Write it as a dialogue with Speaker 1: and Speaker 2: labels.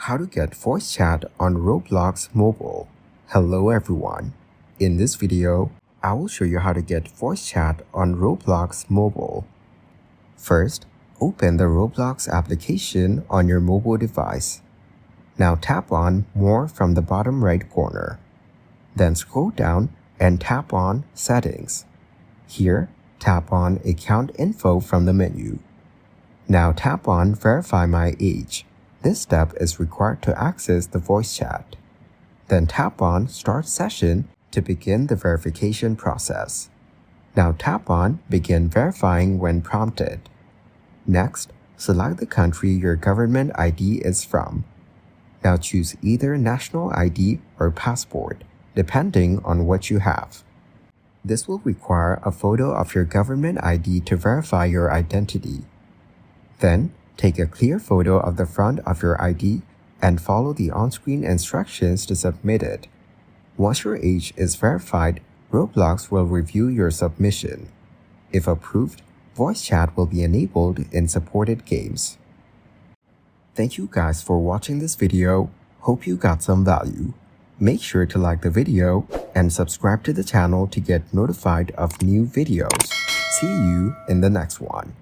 Speaker 1: How to get voice chat on Roblox mobile. Hello everyone. In this video, I will show you how to get voice chat on Roblox mobile. First, open the Roblox application on your mobile device. Now tap on More from the bottom right corner. Then scroll down and tap on Settings. Here, tap on Account Info from the menu. Now tap on Verify My Age. This step is required to access the voice chat. Then tap on Start Session to begin the verification process. Now tap on Begin Verifying when prompted. Next, select the country your government ID is from. Now choose either national ID or passport, depending on what you have. This will require a photo of your government ID to verify your identity. Then, take a clear photo of the front of your ID and follow the on-screen instructions to submit it. Once your age is verified, Roblox will review your submission. If approved, voice chat will be enabled in supported games. Thank you guys for watching this video. Hope you got some value. Make sure to like the video and subscribe to the channel to get notified of new videos. See you in the next one.